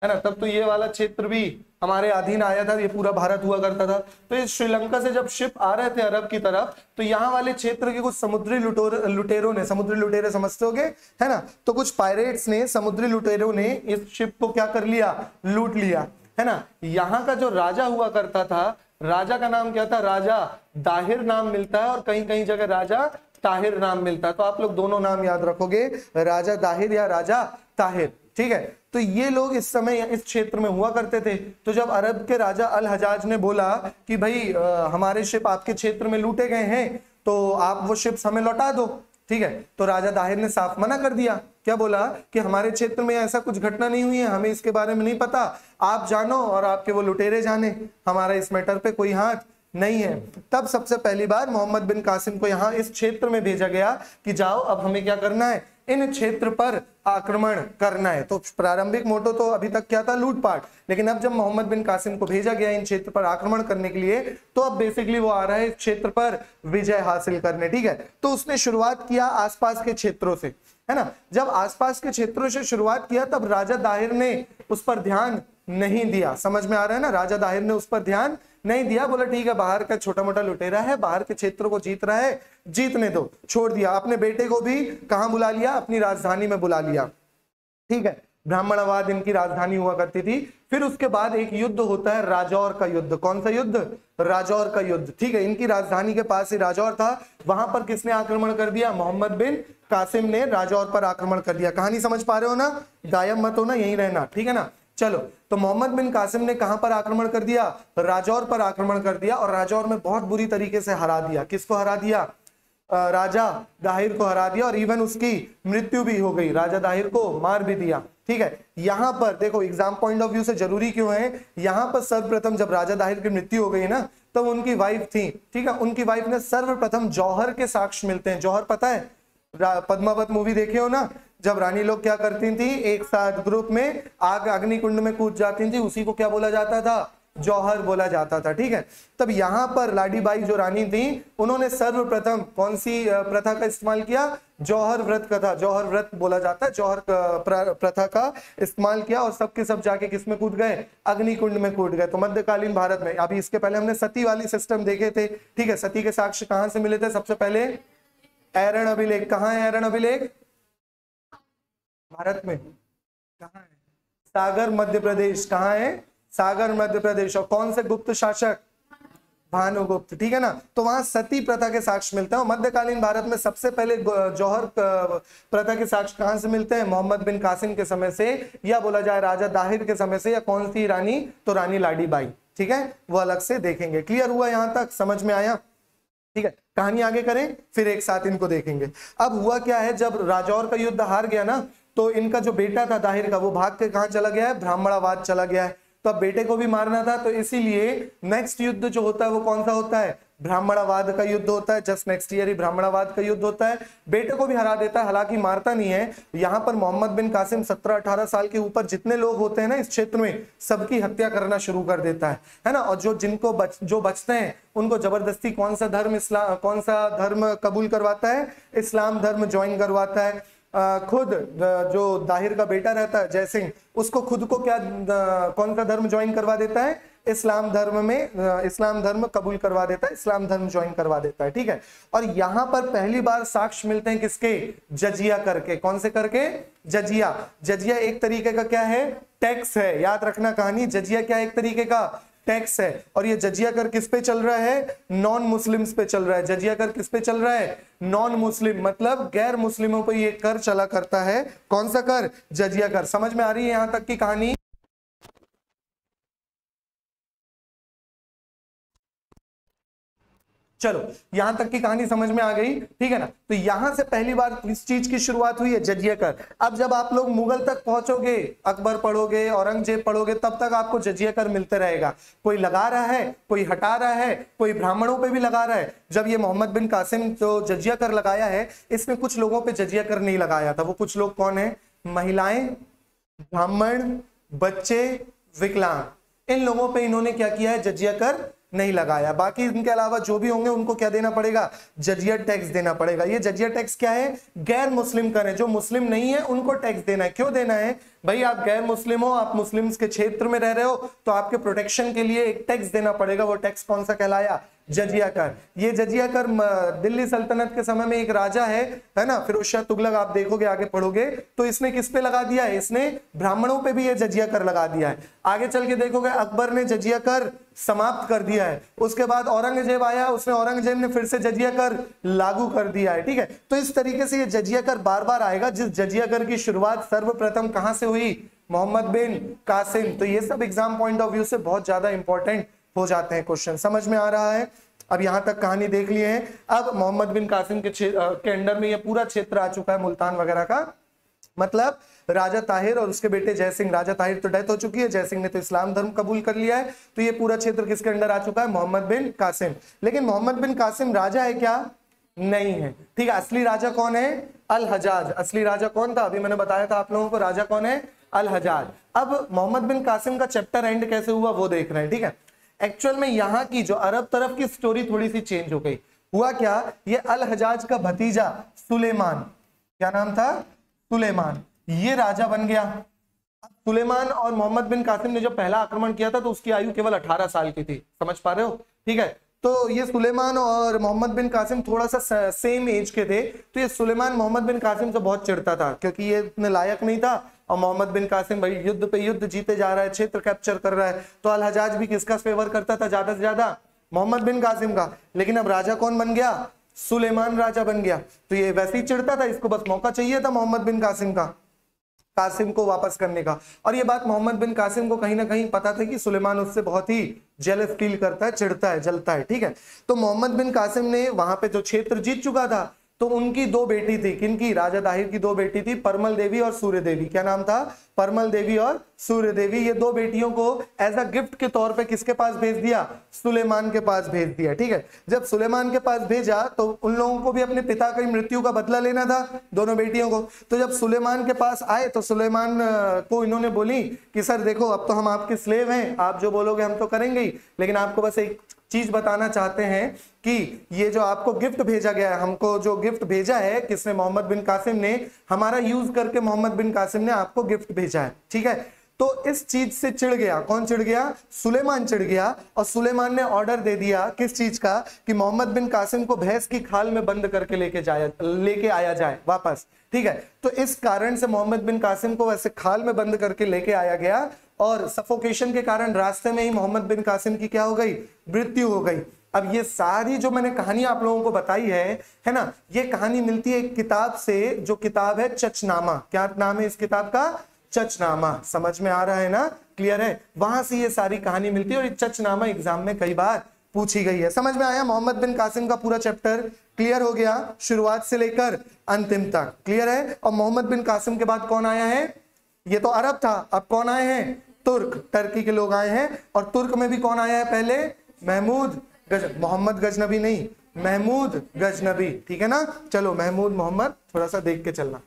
है ना, तब तो ये वाला क्षेत्र भी हमारे अधीन आया था, ये पूरा भारत हुआ करता था। तो इस श्रीलंका से जब शिप आ रहे थे अरब की तरफ, तो यहाँ वाले क्षेत्र के कुछ समुद्री लुटेरों ने, समुद्री लुटेरे समझते होगे, है ना, तो कुछ पायरेट्स ने, समुद्री लुटेरों ने इस शिप को क्या कर लिया? लूट लिया, है ना। यहाँ का जो राजा हुआ करता था, राजा का नाम क्या था, राजा दाहिर नाम मिलता है और कहीं कहीं जगह राजा ताहिर नाम मिलता है, तो आप लोग दोनों नाम याद रखोगे, राजा दाहिर या राजा ताहिर, ठीक है। तो ये लोग इस समय इस क्षेत्र में हुआ करते थे। तो जब अरब के राजा अल हजाज ने बोला कि भाई हमारे शिप आपके क्षेत्र में लूटे गए हैं, तो आप वो शिप्स हमें लौटा दो, ठीक है। तो राजा दाहिर ने साफ मना कर दिया, क्या बोला कि हमारे क्षेत्र में ऐसा कुछ घटना नहीं हुई है, हमें इसके बारे में नहीं पता, आप जानो और आपके वो लुटेरे जाने, हमारा इस मैटर पे कोई हाथ नहीं है। तब सबसे पहली बार मोहम्मद बिन कासिम को यहाँ इस क्षेत्र में भेजा गया कि जाओ अब हमें क्या करना है, इन क्षेत्र पर आक्रमण करना है। तो प्रारंभिक मोटो तो अभी तक क्या था, लूटपाट, लेकिन अब जब मोहम्मद बिन कासिम को भेजा गया इन क्षेत्र पर आक्रमण करने के लिए, तो अब बेसिकली वो आ रहा है इस क्षेत्र पर विजय हासिल करने, ठीक है। तो उसने शुरुआत किया आसपास के क्षेत्रों से, है ना। जब आसपास के क्षेत्रों से शुरुआत किया तब राजा दाहिर ने उस पर ध्यान नहीं दिया, समझ में आ रहा है ना, राजा दाहिर ने उस पर ध्यान नहीं दिया, बोला ठीक है बाहर का छोटा मोटा लुटेरा है, बाहर के क्षेत्रों को जीत रहा है, जीतने दो, छोड़ दिया। अपने बेटे को भी कहां बुला लिया, अपनी राजधानी में बुला लिया, ठीक है। ब्राह्मणवाद इनकी राजधानी हुआ करती थी। फिर उसके बाद एक युद्ध होता है राजौर का युद्ध। कौन सा युद्ध, राजौर का युद्ध, ठीक है। इनकी राजधानी के पास ही राजौर था, वहां पर किसने आक्रमण कर दिया, मोहम्मद बिन कासिम ने राजौर पर आक्रमण कर दिया। कहानी समझ पा रहे हो ना, गायब मत हो ना, यहीं रहना, ठीक है ना। चलो, तो मोहम्मद बिन कासिम ने कहां पर आक्रमण कर दिया, राजौर पर आक्रमण कर दिया और राजौर में बहुत बुरी तरीके से हरा दिया। किसको हरा दिया, राजा दाहिर को हरा दिया और इवन उसकी मृत्यु भी हो गई, राजा दाहिर को मार भी दिया, ठीक है। यहां पर देखो एग्जाम पॉइंट ऑफ व्यू से जरूरी क्यों है, यहां पर सर्वप्रथम जब राजा दाहिर की मृत्यु हो गई ना, तब उनकी वाइफ थी, ठीक है, उनकी वाइफ ने सर्वप्रथम जौहर के साक्ष्य मिलते हैं। जौहर पता है, पद्मावत मूवी देखे हो ना, जब रानी लोग क्या करती थी, एक साथ ग्रुप में आग अग्निकुंड में कूद जाती थी, उसी को क्या बोला जाता था, जौहर बोला जाता था, ठीक है। तब यहाँ पर लाडी बाई जो रानी थी, उन्होंने सर्वप्रथम कौन सी प्रथा का इस्तेमाल किया, जौहर व्रत का था, जौहर व्रत बोला जाता है, जौहर प्रथा का इस्तेमाल किया और सबके सब जाके किस में कूद गए, अग्निकुंड में कूद गए। तो मध्यकालीन भारत में, अभी इसके पहले हमने सती वाली सिस्टम देखे थे, ठीक है। सती के साक्ष्य कहां से मिले थे, सबसे पहले ऐरण अभिलेख। कहां है ऐरण अभिलेख, भारत में कहां है, सागर मध्य प्रदेश। कहां है, सागर मध्य प्रदेश। और कौन से गुप्त शासक, भानुगुप्त, ठीक है ना। तो वहां सती प्रथा के साक्ष्य मिलते हैं। मध्यकालीन भारत में सबसे पहले जौहर प्रथा के साक्ष्य कहां से मिलते हैं, मोहम्मद बिन कासिम के समय से, या बोला जाए राजा दाहिर के समय से, या कौन सी रानी, तो रानी लाडी बाई, ठीक है, वो अलग से देखेंगे। क्लियर हुआ, यहां तक समझ में आया, ठीक है। कहानी आगे करें, फिर एक साथ इनको देखेंगे। अब हुआ क्या है, जब राजौर का युद्ध हार गया ना, तो इनका जो बेटा था दाहिर का, वो भाग के कहां चला गया है, ब्राह्मणवाद चला गया है। तो अब बेटे को भी मारना था, तो इसीलिए नेक्स्ट युद्ध जो होता है वो कौन सा होता है, ब्राह्मणवाद का युद्ध होता है। जस्ट नेक्स्ट ईयर ही ब्राह्मणवाद का युद्ध होता है। बेटे को भी हरा देता है, हालांकि मारता नहीं है। यहाँ पर मोहम्मद बिन कासिम 17-18 साल के ऊपर जितने लोग होते हैं ना इस क्षेत्र में, सबकी हत्या करना शुरू कर देता है ना। और जो बचते हैं उनको जबरदस्ती कौन सा धर्म कबूल करवाता है, इस्लाम धर्म ज्वाइन करवाता है। खुद जो दाहिर का बेटा रहता है जय सिंह, उसको खुद को कौन सा धर्म ज्वाइन करवा देता है, इस्लाम धर्म कबूल करवा देता है, इस्लाम धर्म ज्वाइन करवा देता है, ठीक है। और यहाँ पर पहली बार साक्ष्य मिलते हैं किसके, जजिया करके। कौन से करके, जजिया। जजिया एक तरीके का क्या है, टैक्स है। याद रखना कहानी, जजिया क्या एक तरीके का टैक्स है। और ये जजिया कर किस पे चल रहा है, नॉन मुस्लिम्स पे चल रहा है। जजिया कर किस पे चल रहा है, नॉन मुस्लिम, मतलब गैर मुस्लिमों पे ये कर चला करता है। कौन सा कर, जजिया कर। समझ में आ रही है यहां तक की कहानी। चलो यहां तक की कहानी समझ में आ गई, ठीक है ना। तो यहां से पहली बार इस चीज की शुरुआत हुई है, जजिया कर। अब जब आप लोग मुगल तक पहुंचोगे, अकबर पढ़ोगे, औरंगजेब पढ़ोगे, तब तक आपको जजिया कर मिलते रहेगा। कोई लगा रहा है, कोई हटा रहा है, कोई ब्राह्मणों पे भी लगा रहा है। जब ये मोहम्मद बिन कासिम जो जजिया कर लगाया है, इसमें कुछ लोगों पे जजिया कर नहीं लगाया था। वो कुछ लोग कौन है, महिलाएं, ब्राह्मण, बच्चे, विकलांग, इन लोगों पे इन्होंने क्या किया है, जजिया कर नहीं लगाया। बाकी इनके अलावा जो भी होंगे उनको क्या देना पड़ेगा, जजिया टैक्स देना पड़ेगा। ये जजिया टैक्स क्या है, गैर मुस्लिम कर है, जो मुस्लिम नहीं है उनको टैक्स देना है। क्यों देना है, भाई आप गैर मुस्लिम हो, आप मुस्लिम्स के क्षेत्र में रह रहे हो, तो आपके प्रोटेक्शन के लिए एक टैक्स देना पड़ेगा। वो टैक्स कौन सा कहलाया? जजिया कर। ये जजिया कर दिल्ली सल्तनत के समय में एक राजा है ना, फिरोज शाह तुगलक, आप देखोगे आगे पढ़ोगे तो इसने किस पे लगा दिया है? इसने ब्राह्मणों पे भी ये जजिया कर लगा दिया है। आगे चल के देखोगे अकबर ने जजिया कर समाप्त कर दिया है। उसके बाद औरंगजेब आया, उसने औरंगजेब ने फिर से जजिया कर लागू कर दिया है। ठीक है, तो इस तरीके से ये जजिया कर बार बार आएगा। जिस जजिया कर की शुरुआत सर्वप्रथम कहां से हुई? मोहम्मद बिन कासिम। तो ये सब एग्जाम पॉइंट ऑफ व्यू से बहुत ज्यादा इंपॉर्टेंट हो जाते हैं क्वेश्चन। समझ में आ रहा है? अब यहां तक कहानी देख लिए हैं। अब मोहम्मद बिन कासिम के अंडर में ये पूरा क्षेत्र आ चुका है, मुल्तान वगैरह का। मतलब राजा ताहिर और उसके बेटे जय सिंह, राजा ताहिर तो डेथ हो चुकी है, जय सिंह ने तो इस्लाम धर्म कबूल कर लिया है। तो ये पूरा क्षेत्र किसके अंडर आ चुका है? मोहम्मद बिन कासिम। लेकिन मोहम्मद बिन कासिम राजा है क्या? नहीं है। ठीक है, असली राजा कौन है? अल हजाज। असली राजा कौन था? अभी मैंने बताया था आप लोगों को, राजा कौन है? अल हजाज। अब मोहम्मद बिन कासिम का चैप्टर एंड कैसे हुआ वो देख रहे हैं। ठीक है, एक्चुअल में यहाँ की जो अरब तरफ की स्टोरी थोड़ी सी चेंज हो गई। हुआ क्या? ये अल हजाज का भतीजा सुलेमान, क्या नाम था? सुलेमान, ये राजा बन गया। सुलेमान और मोहम्मद बिन कासिम ने जो पहला आक्रमण किया था तो उसकी आयु केवल 18 साल की थी। समझ पा रहे हो? ठीक है, तो ये सुलेमान और मोहम्मद बिन कासिम थोड़ा सा सेम एज के थे। तो ये सुलेमान मोहम्मद बिन कासिम से बहुत चिढ़ता था क्योंकि ये इतने लायक नहीं था, और मोहम्मद बिन कासिम भाई युद्ध पे युद्ध जीते जा रहा है, क्षेत्र कैप्चर कर रहा है। तो अल हजाज भी किसका फेवर करता था ज्यादा से ज्यादा? मोहम्मद बिन कासिम का। लेकिन अब राजा कौन बन गया? सुलेमान राजा बन गया। तो ये वैसे ही चिढ़ता था, इसको बस मौका चाहिए था मोहम्मद बिन कासिम का, कासिम को वापस करने का। और ये बात मोहम्मद बिन कासिम को कहीं ना कहीं पता था कि सुलेमान उससे बहुत ही जेलस फील करता है, चिढ़ता है, जलता है। ठीक है, तो मोहम्मद बिन कासिम ने वहां पे जो क्षेत्र जीत चुका था, तो उनकी दो बेटी थी। किनकी? राजा ताहिर की दो बेटी थी, परमल देवी और सूर्य देवी। क्या नाम था? परमल देवी और सूर्य देवी। ये दो बेटियों को एज अ गिफ्ट के तौर पे किसके पास भेज दिया? सुलेमान के पास भेज दिया। ठीक है, जब सुलेमान के पास भेजा तो उन लोगों को भी अपने पिता की मृत्यु का बदला लेना था, दोनों बेटियों को। तो जब सुलेमान के पास आए तो सुलेमान को इन्होंने बोली कि सर देखो, अब तो हम आपके स्लेव हैं, आप जो बोलोगे हम तो करेंगे ही, लेकिन आपको बस एक चीज बताना चाहते हैं कि ये जो आपको गिफ्ट भेजा गया है, हमको जो गिफ्ट भेजा है किसने? मोहम्मद बिन कासिम ने। हमारा यूज करके मोहम्मद बिन कासिम ने आपको गिफ्ट भेजा है। ठीक है, तो इस चीज से चिढ़ गया। कौन चिढ़ गया? सुलेमान चिढ़ गया। और सुलेमान ने ऑर्डर दे दिया किस चीज का? कि मोहम्मद बिन कासिम को भैंस की खाल में बंद करके लेके आया जाए वापस। ठीक है, तो इस कारण से मोहम्मद बिन कासिम को वैसे खाल में बंद करके लेके आया गया, और सफोकेशन के कारण रास्ते में ही मोहम्मद बिन कासिम की क्या हो गई? मृत्यु हो गई। अब ये सारी जो मैंने कहानी आप लोगों को बताई है ना, ये कहानी मिलती है एक किताब से, जो किताब है चचनामा। क्या नाम है इस किताब का? चचनामा। समझ में आ रहा है ना? क्लियर है? वहां से ये सारी कहानी मिलती है, और ये चचनामा एग्जाम में कई बार पूछी गई है। समझ में आया? मोहम्मद बिन कासिम का पूरा चैप्टर क्लियर हो गया, शुरुआत से लेकर अंतिम तक क्लियर है। और मोहम्मद बिन कासिम के बाद कौन आया है? ये तो अरब था, अब कौन आए हैं? तुर्क, टर्की के लोग आए हैं। और तुर्क में भी कौन आया है पहले? महमूद मोहम्मद गजनबी नहीं, महमूद गजनबी। ठीक है ना? चलो महमूद मोहम्मद थोड़ा सा देख के चलना।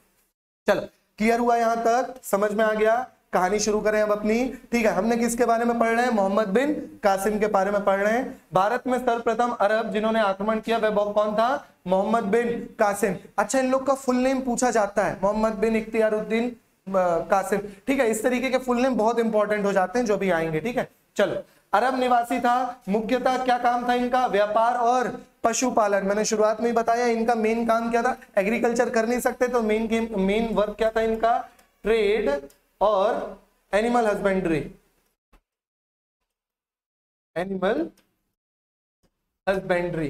चलो क्लियर हुआ यहां तक? समझ में आ गया? कहानी शुरू करें अब अपनी। ठीक है, हमने किसके बारे में पढ़ रहे हैं? मोहम्मद बिन कासिम के बारे में पढ़ रहे हैं। भारत में सर्वप्रथम अरब जिन्होंने आक्रमण किया वह कौन था? मोहम्मद बिन कासिम। अच्छा, इन लोग का फुल नेम पूछा जाता है, मोहम्मद बिन इख्तियारुद्दीन कासिम। ठीक है, इस तरीके के फुल नेम बहुत इंपॉर्टेंट हो जाते हैं जो भी आएंगे। ठीक है, चलो। अरब निवासी था, मुख्यतः क्या काम था इनका? व्यापार और पशुपालन। मैंने शुरुआत में ही बताया इनका मेन काम क्या था? एग्रीकल्चर कर नहीं सकते तो मेन वर्क क्या था इनका? ट्रेड और एनिमल हस्बेंड्री। Animal husbandry.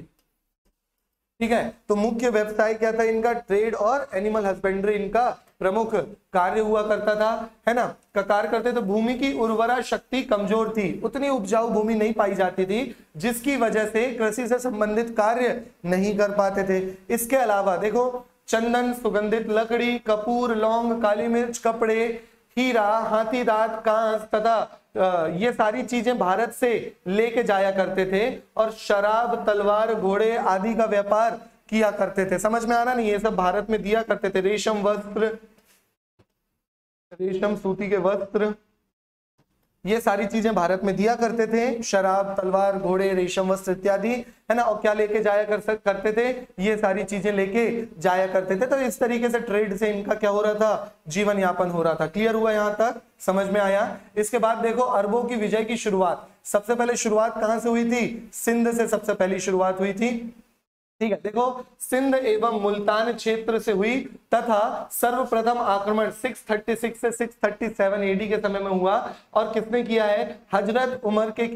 ठीक है, तो मुख्य व्यवसाय क्या था इनका? ट्रेड और एनिमल हस्बेंड्री इनका प्रमुख कार्य हुआ करता था, है ना? कार्य करते तो भूमि की उर्वरा शक्ति कमजोर थी, उतनी उपजाऊ भूमि नहीं पाई जाती थी, जिसकी वजह से कृषि से संबंधित कार्य नहीं कर पाते थे। इसके अलावा देखो, चंदन, सुगंधित लकड़ी, कपूर, लौंग, काली मिर्च, कपड़े, हीरा, हाथी दांत, कांस तथा ये सारी चीजें भारत से लेके जाया करते थे, और शराब, तलवार, घोड़े आदि का व्यापार किया करते थे। समझ में आ रहा नहीं? ये सब भारत में दिया करते थे। रेशम वस्त्र, रेशम सूती के वस्त्र, ये सारी चीजें भारत में दिया करते थे, शराब, तलवार, घोड़े, रेशम वस्त्र इत्यादि, है ना। और क्या लेके जाया करते थे, ये सारी चीजें लेके जाया करते थे। तो इस तरीके से ट्रेड से इनका क्या हो रहा था, जीवन यापन हो रहा था। क्लियर हुआ, यहां तक समझ में आया। इसके बाद देखो अरबों की विजय की शुरुआत, सबसे पहले शुरुआत कहां से हुई थी, सिंध से सबसे पहली शुरुआत हुई थी। ठीक है, देखो सिंध एवं मुल्तान क्षेत्र से हुई तथा सर्वप्रथम आक्रमण 636 से 637 एडी के समय में हुआ। और किसने किया है, हजरत उमर के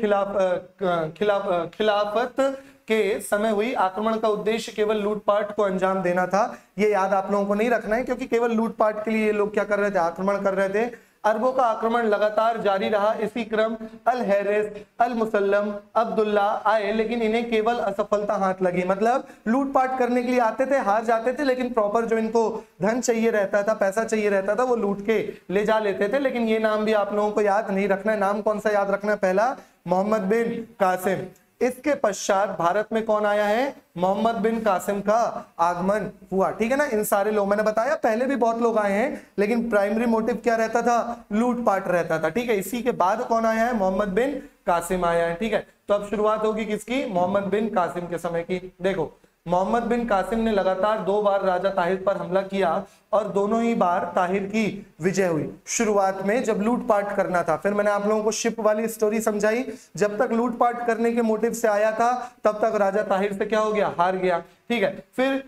खिलाफत के समय हुई। आक्रमण का उद्देश्य केवल लूटपाट को अंजाम देना था। ये याद आप लोगों को नहीं रखना है, क्योंकि केवल लूटपाट के लिए ये लोग क्या कर रहे थे, आक्रमण कर रहे थे। अरबों का आक्रमण लगातार जारी रहा। इसी क्रम अल हैरिस, अल मुसल्लम, अब्दुल्ला आए, लेकिन इन्हें केवल असफलता हाथ लगी। मतलब लूटपाट करने के लिए आते थे, हार जाते थे, लेकिन प्रॉपर जो इनको धन चाहिए रहता था, पैसा चाहिए रहता था, वो लूट के ले जा लेते थे। लेकिन ये नाम भी आप लोगों को याद नहीं रखना है। नाम कौन सा याद रखना है, पहला मोहम्मद बिन कासिम। इसके पश्चात भारत में कौन आया है, मोहम्मद बिन कासिम का आगमन हुआ। ठीक है ना। इन सारे लोग, मैंने बताया पहले भी बहुत लोग आए हैं, लेकिन प्राइमरी मोटिव क्या रहता था, लूटपाट रहता था। ठीक है, इसी के बाद कौन आया है, मोहम्मद बिन कासिम आया है। ठीक है, तो अब शुरुआत होगी किसकी, मोहम्मद बिन कासिम के समय की। देखो मोहम्मद बिन कासिम ने लगातार 2 बार राजा ताहिर पर हमला किया और दोनों ही बार ताहिर की विजय हुई। शुरुआत में जब लूटपाट करना था, फिर मैंने आप लोगों को शिप वाली स्टोरी समझाई, जब तक लूटपाट करने के मोटिव से आया था तब तक राजा ताहिर से क्या हो गया, हार गया। ठीक है, फिर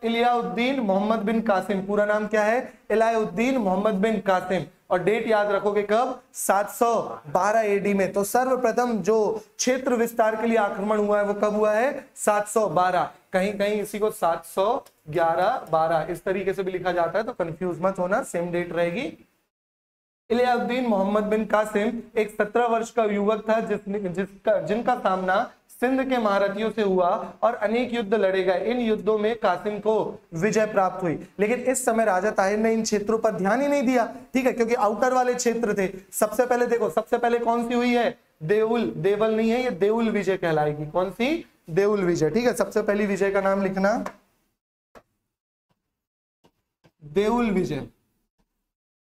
इलाउद्दीन मोहम्मद बिन कासिम, पूरा नाम क्या है, इलाउद्दीन मोहम्मद बिन कासिम, और डेट याद रखोगे कब, 712 एडी में। तो सर्वप्रथम जो क्षेत्र विस्तार के लिए आक्रमण हुआ है वो कब हुआ है, 712। कहीं कहीं इसी को 711-12 इस तरीके से भी लिखा जाता है, तो कंफ्यूज मत होना, सेम डेट रहेगी। इलाउद्दीन मोहम्मद बिन कासिम एक 17 वर्ष का युवक था जिनका सामना सिंध के महारथियों से हुआ और अनेक युद्ध लड़े गए। इन युद्धों में कासिम को विजय प्राप्त हुई, लेकिन इस समय राजा ताहिर ने इन क्षेत्रों पर ध्यान ही नहीं दिया। ठीक है, क्योंकि आउटर वाले क्षेत्र थे। सबसे पहले देखो, सबसे पहले कौन सी हुई है, देवल नहीं है, ये देउल विजय कहलाएगी। कौन सी, देउल विजय। ठीक है, सबसे पहली विजय का नाम लिखना, देउल विजय।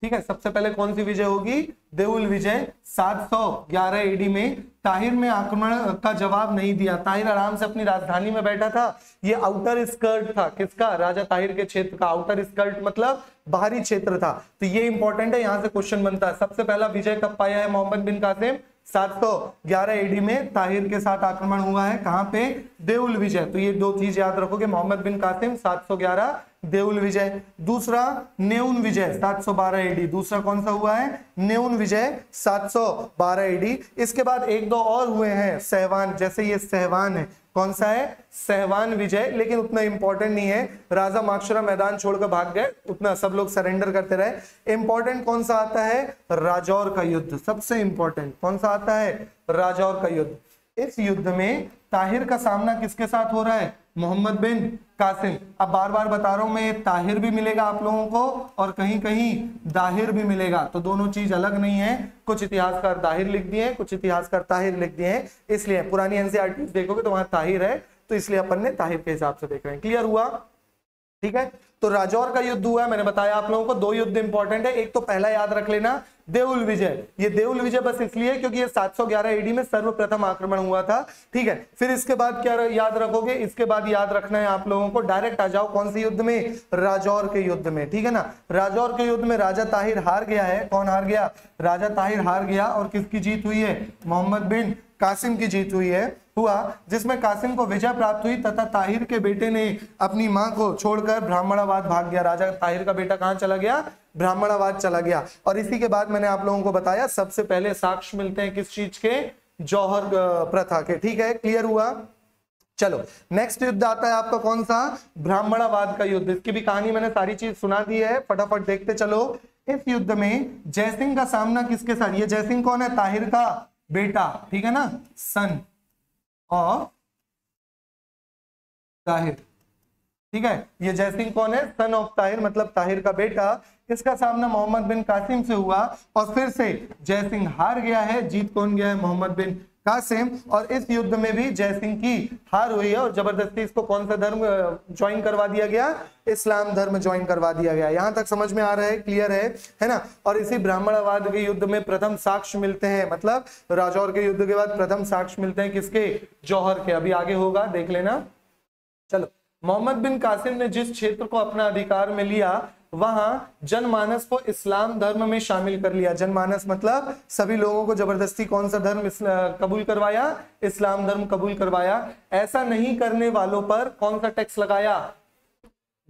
ठीक है, सबसे पहले कौन सी विजय होगी, देउल विजय। 711 एडी में ताहिर में आक्रमण का जवाब नहीं दिया। ताहिर आराम से अपनी राजधानी में बैठा था। ये आउटर स्कर्ट था किसका, राजा ताहिर के क्षेत्र का। आउटर स्कर्ट मतलब बाहरी क्षेत्र था। तो ये इंपॉर्टेंट है, यहां से क्वेश्चन बनता है। सबसे पहला विजय कब पाया है मोहम्मद बिन कासिम, 711 एडी में ताहिर के साथ आक्रमण हुआ है। कहां पे, देउल विजय। तो ये दो चीज याद रखोगे, मोहम्मद बिन कासिम 711, देउल विजय। दूसरा नेउन विजय 712 एडी। दूसरा कौन सा हुआ है, नेउन विजय 712 एडी। इसके बाद एक दो और हुए हैं, सहवान, जैसे ये सहवान है, कौन सा है, सहवान विजय, लेकिन उतना इंपॉर्टेंट नहीं है। राजा माक्षरा मैदान छोड़कर भाग गए, उतना सब लोग सरेंडर करते रहे। इंपॉर्टेंट कौन सा आता है, राजौर का युद्ध, सबसे इंपॉर्टेंट कौन सा आता है, राजौर का युद्ध। इस युद्ध में ताहिर का सामना किसके साथ हो रहा है, मोहम्मद बिन कासिम। अब बार बार बता रहा हूं मैं, ताहिर भी मिलेगा आप लोगों को और कहीं कहीं दाहिर भी मिलेगा, तो दोनों चीज अलग नहीं है। कुछ इतिहासकार दाहिर लिख दिए, कुछ इतिहासकार ताहिर लिख दिए हैं, इसलिए पुरानी एनसीईआरटी देखोगे तो वहां ताहिर है, तो इसलिए अपन ने ताहिर के हिसाब से देख रहे हैं। क्लियर हुआ, ठीक है। तो राजौर का युद्ध हुआ है, मैंने बताया आप लोगों को। दो युद्ध इंपॉर्टेंट है, एक तो पहला याद रख लेना, देउल विजय। ये देउल विजय बस इसलिए क्योंकि ये 711 एडी में सर्वप्रथम आक्रमण हुआ था। ठीक है, फिर इसके बाद क्या याद रखोगे, इसके बाद याद रखना है आप लोगों को, डायरेक्ट आ जाओ कौन सी युद्ध में, राजौर के युद्ध में। ठीक है ना, राजौर के युद्ध में राजा ताहिर हार गया है। कौन हार गया, राजा ताहिर हार गया, और किसकी जीत हुई है, मोहम्मद बिन कासिम की जीत हुई है, जिसमें कासिम को विजय प्राप्त हुई तथा ताहिर के बेटे ने अपनी मां को छोड़कर ब्राह्मणाबाद भाग गया। राजा ताहिर का बेटा कहां चला गया, ब्राह्मणाबाद चला गया। और इसी के बाद मैंने आप लोगों को बताया सबसे पहले साक्ष्य मिलते हैं किस चीज के, जौहर प्रथा के। ठीक है, क्लियर हुआ। चलो नेक्स्ट युद्ध आता है आपका कौन सा, ब्राह्मणाबाद का युद्ध। इसकी भी कहानी मैंने सारी चीज सुना दी है, फटाफट देखते चलो। इस युद्ध में जयसिंह का सामना किसके साथ, ये जयसिंह कौन है, ताहिर का बेटा, ठीक है ना, सन और ताहिर। ठीक है, ये जयसिंह कौन है, सन ऑफ ताहिर, मतलब ताहिर का बेटा। इसका सामना मोहम्मद बिन कासिम से हुआ और फिर से जयसिंह हार गया है, जीत कौन गया है, मोहम्मद बिन कासिम, और इस युद्ध में भी जयसिंह की हार हुई है और जबरदस्ती इसको कौन सा धर्म ज्वाइन करवा दिया गया, इस्लाम धर्म ज्वाइन करवा दिया गया। यहां तक समझ में आ रहा है, क्लियर है ना। और इसी ब्राह्मणवाद के युद्ध में प्रथम साक्ष्य मिलते हैं, मतलब राजौर के युद्ध के बाद प्रथम साक्ष्य मिलते हैं किसके, जौहर के। अभी आगे होगा, देख लेना। चलो, मोहम्मद बिन कासिम ने जिस क्षेत्र को अपना अधिकार में लिया वहां जनमानस को इस्लाम धर्म में शामिल कर लिया। जनमानस मतलब सभी लोगों को जबरदस्ती कौन सा धर्म कबूल करवाया, इस्लाम धर्म कबूल करवाया। ऐसा नहीं करने वालों पर कौन सा टैक्स लगाया,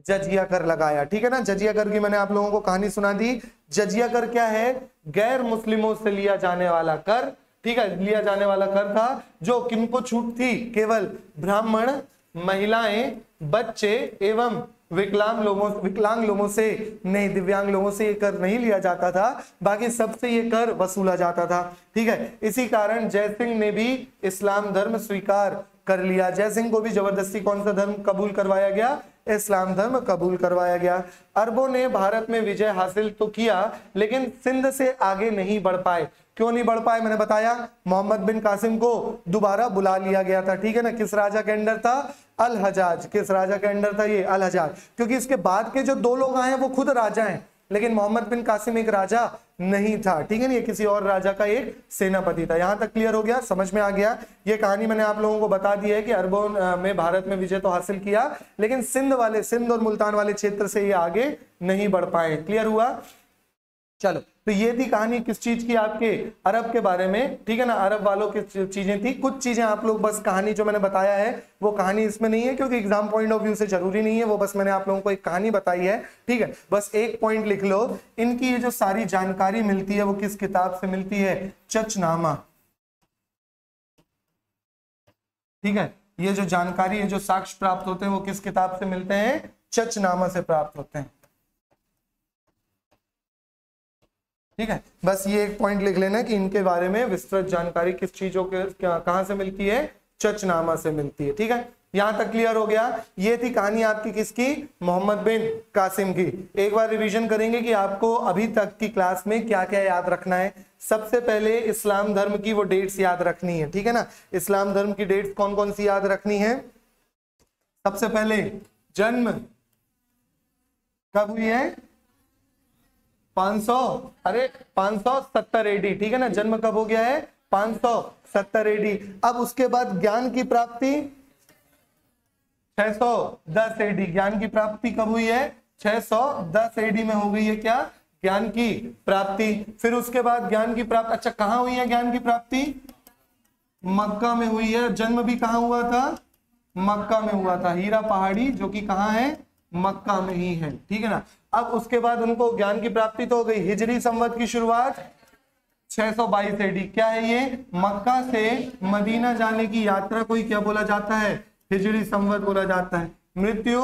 जजिया कर लगाया। ठीक है ना, जजिया कर की मैंने आप लोगों को कहानी सुना दी। जजिया कर क्या है, गैर मुस्लिमों से लिया जाने वाला कर। ठीक है, लिया जाने वाला कर था जो किनको छूट थी, केवल ब्राह्मण, महिलाएं, बच्चे एवं विकलांग लोगों से नहीं, दिव्यांग लोगों से ये कर नहीं लिया जाता था, बाकी सबसे ये कर वसूला जाता था। ठीक है, इसी कारण जयसिंह ने भी इस्लाम धर्म स्वीकार कर लिया। जयसिंह को भी जबरदस्ती कौन सा धर्म कबूल करवाया गया, इस्लाम धर्म कबूल करवाया गया। अरबों ने भारत में विजय हासिल तो किया लेकिन सिंध से आगे नहीं बढ़ पाए। क्यों नहीं बढ़ पाए, मैंने बताया, मोहम्मद बिन कासिम को दोबारा बुला लिया गया था। ठीक है ना, किस राजा के अंडर था, अल हजाज। किस राजा के अंडर था ये, अल हजाज। क्योंकि इसके बाद के जो दो लोग आए हैं वो खुद राजा हैं, लेकिन मोहम्मद बिन कासिम एक राजा नहीं था। ठीक है ना, ये किसी और राजा का एक सेनापति था। यहां तक क्लियर हो गया, समझ में आ गया। ये कहानी मैंने आप लोगों को बता दी है कि अरबों में भारत में विजय तो हासिल किया लेकिन सिंध और मुल्तान वाले क्षेत्र से ये आगे नहीं बढ़ पाए। क्लियर हुआ। चलो, तो ये थी कहानी किस चीज की, आपके अरब के बारे में। ठीक है ना, अरब वालों की चीजें थी। कुछ चीजें आप लोग बस कहानी जो मैंने बताया है वो कहानी इसमें नहीं है क्योंकि एग्जाम पॉइंट ऑफ व्यू से जरूरी नहीं है, वो बस मैंने आप लोगों को एक कहानी बताई है। ठीक है, बस एक पॉइंट लिख लो, इनकी ये जो सारी जानकारी मिलती है वो किस किताब से मिलती है, चचनामा। ठीक है, ये जो जानकारी है, जो साक्ष्य प्राप्त होते हैं वो किस किताब से मिलते हैं, चचनामा से प्राप्त होते हैं। ठीक है, बस ये एक पॉइंट लिख लेना कि इनके बारे में विस्तृत जानकारी किस चीजों के कहां से मिलती है, चचनामा से मिलती है। ठीक है, यहां तक क्लियर हो गया। ये थी कहानी आपकी किसकी, मोहम्मद बिन कासिम की। एक बार रिवीजन करेंगे कि आपको अभी तक की क्लास में क्या क्या याद रखना है। सबसे पहले इस्लाम धर्म की वो डेट्स याद रखनी है। ठीक है ना, इस्लाम धर्म की डेट्स कौन कौन सी याद रखनी है। सबसे पहले जन्म कब हुई है, 570 एडी। ठीक है ना, जन्म कब हो गया है, 570 एडी। अब उसके बाद ज्ञान की प्राप्ति 610 एडी। ज्ञान की प्राप्ति कब हुई है, 610 एडी में हो गई है क्या, ज्ञान की प्राप्ति। फिर उसके बाद ज्ञान की प्राप्ति, अच्छा कहां हुई है ज्ञान की प्राप्ति, मक्का में हुई है। जन्म भी कहां हुआ था, मक्का में हुआ था। हीरा पहाड़ी जो कि कहां है, मक्का में ही है। ठीक है ना, अब उसके बाद उनको ज्ञान की प्राप्ति तो हो गई। हिजरी संवत की शुरुआत 622 एडी। क्या है ये, मक्का से मदीना जाने की यात्रा को ही क्या बोला जाता है, हिजरी संवत बोला जाता है। मृत्यु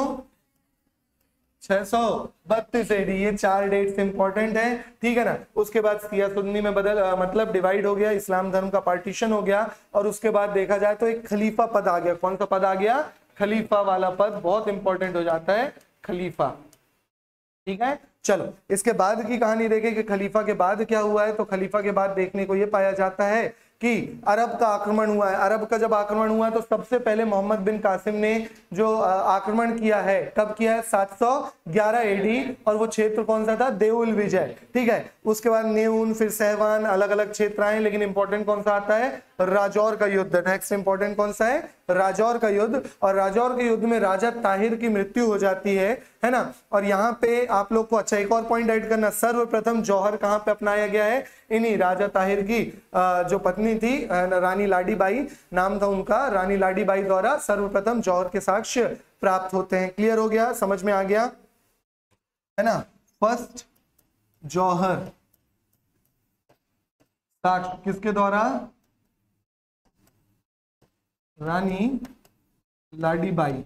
632 एडी। ये 4 डेट्स इंपॉर्टेंट है। ठीक है ना, उसके बाद सिया सुन्नी में मतलब डिवाइड हो गया, इस्लाम धर्म का पार्टीशन हो गया। और उसके बाद देखा जाए तो एक खलीफा पद आ गया। कौन सा पद आ गया, खलीफा वाला पद बहुत इंपॉर्टेंट हो जाता है, खलीफा। ठीक है, चलो इसके बाद की कहानी देखें कि खलीफा के बाद क्या हुआ है। तो खलीफा के बाद देखने को यह पाया जाता है कि अरब का आक्रमण हुआ है। अरब का जब आक्रमण हुआ तो सबसे पहले मोहम्मद बिन कासिम ने जो आक्रमण किया है, कब किया है, 711 एडी। और वो क्षेत्र कौन सा था, देउल विजय। ठीक है, उसके बाद नेउन, फिर सहवान, अलग अलग क्षेत्र आए, लेकिन इंपॉर्टेंट कौन सा आता है, राजौर का युद्ध। नेक्स्ट इंपॉर्टेंट कौन सा है, राजौर का युद्ध। और राजौर के युद्ध में राजा ताहिर की मृत्यु हो जाती है ना। और यहाँ पे आप लोग को अच्छा एक और पॉइंट ऐड करना, सर्वप्रथम जौहर कहाँ पे अपनाया गया है, इन्हीं राजा ताहिर की जो पत्नी थी रानी लाडी बाई नाम था उनका, रानी लाडी बाई द्वारा सर्वप्रथम जौहर के साक्ष्य प्राप्त होते हैं। क्लियर हो गया, समझ में आ गया है ना। फर्स्ट जौहर साक्ष्य किसके द्वारा, रानी लाडी बाई।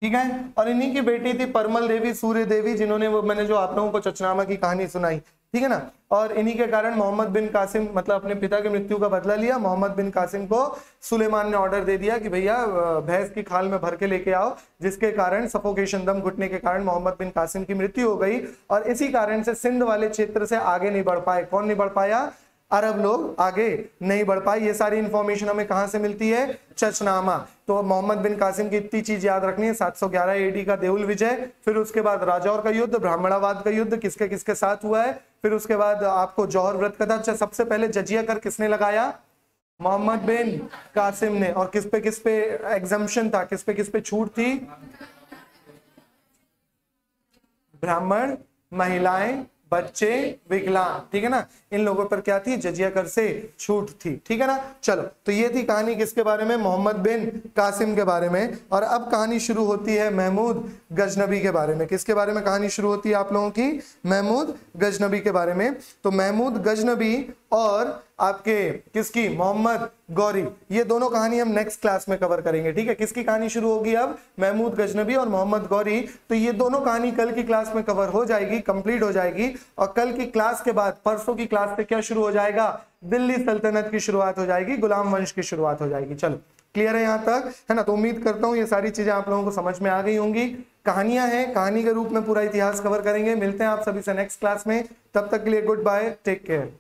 ठीक है, और इन्हीं की बेटी थी परमल देवी, सूर्य देवी, जिन्होंने वो मैंने जो आप लोगों को चचनामा की कहानी सुनाई। ठीक है ना, और इन्हीं के कारण मोहम्मद बिन कासिम मतलब अपने पिता की मृत्यु का बदला लिया। मोहम्मद बिन कासिम को सुलेमान ने ऑर्डर दे दिया कि भैया भैंस की खाल में भर के लेके आओ, जिसके कारण सफोकेशन, दम घुटने के कारण मोहम्मद बिन कासिम की मृत्यु हो गई। और इसी कारण से सिंध वाले क्षेत्र से आगे नहीं बढ़ पाए। कौन नहीं बढ़ पाया, अरब लोग आगे नहीं बढ़ पाए। ये सारी इंफॉर्मेशन हमें कहां से मिलती है? चचनामा। तो मोहम्मद बिन कासिम की इतनी चीज याद रखनी है, 711 एडी का देउल विजय, फिर उसके बाद राजौर का युद्ध, ब्राह्मणाबाद का युद्ध किसके किसके साथ हुआ है, फिर उसके बाद आपको जौहर व्रत कथा। अच्छा, सबसे पहले जजिया कर किसने लगाया? मोहम्मद बिन कासिम ने। और किस पे एग्जम्पशन था, किस पे छूट थी? ब्राह्मण, महिलाएं, बच्चे, विकलांग, ठीक है ना, इन लोगों पर क्या थी? जजिया कर से छूट थी, ठीक है ना। चलो, तो ये थी कहानी किसके बारे में? मोहम्मद बिन कासिम के बारे में। और अब कहानी शुरू होती है महमूद गजनबी के बारे में। किसके बारे में कहानी शुरू होती है आप लोगों की? महमूद गजनबी के बारे में। तो महमूद गजनबी और आपके किसकी? मोहम्मद गौरी, ये दोनों कहानी हम नेक्स्ट क्लास में कवर करेंगे, ठीक है। किसकी कहानी शुरू होगी अब? महमूद गजनबी और मोहम्मद गौरी। तो ये दोनों कहानी कल की क्लास में कवर हो जाएगी, कंप्लीट हो जाएगी। और कल की क्लास के बाद परसों की क्लास से क्या शुरू हो जाएगा? दिल्ली सल्तनत की शुरुआत हो जाएगी, गुलाम वंश की शुरुआत हो जाएगी। चलो, क्लियर है यहाँ तक, है ना। तो उम्मीद करता हूँ ये सारी चीजें आप लोगों को समझ में आ गई होंगी। कहानियां हैं, कहानी के रूप में पूरा इतिहास कवर करेंगे। मिलते हैं आप सभी से नेक्स्ट क्लास में, तब तक के लिए गुड बाय, टेक केयर।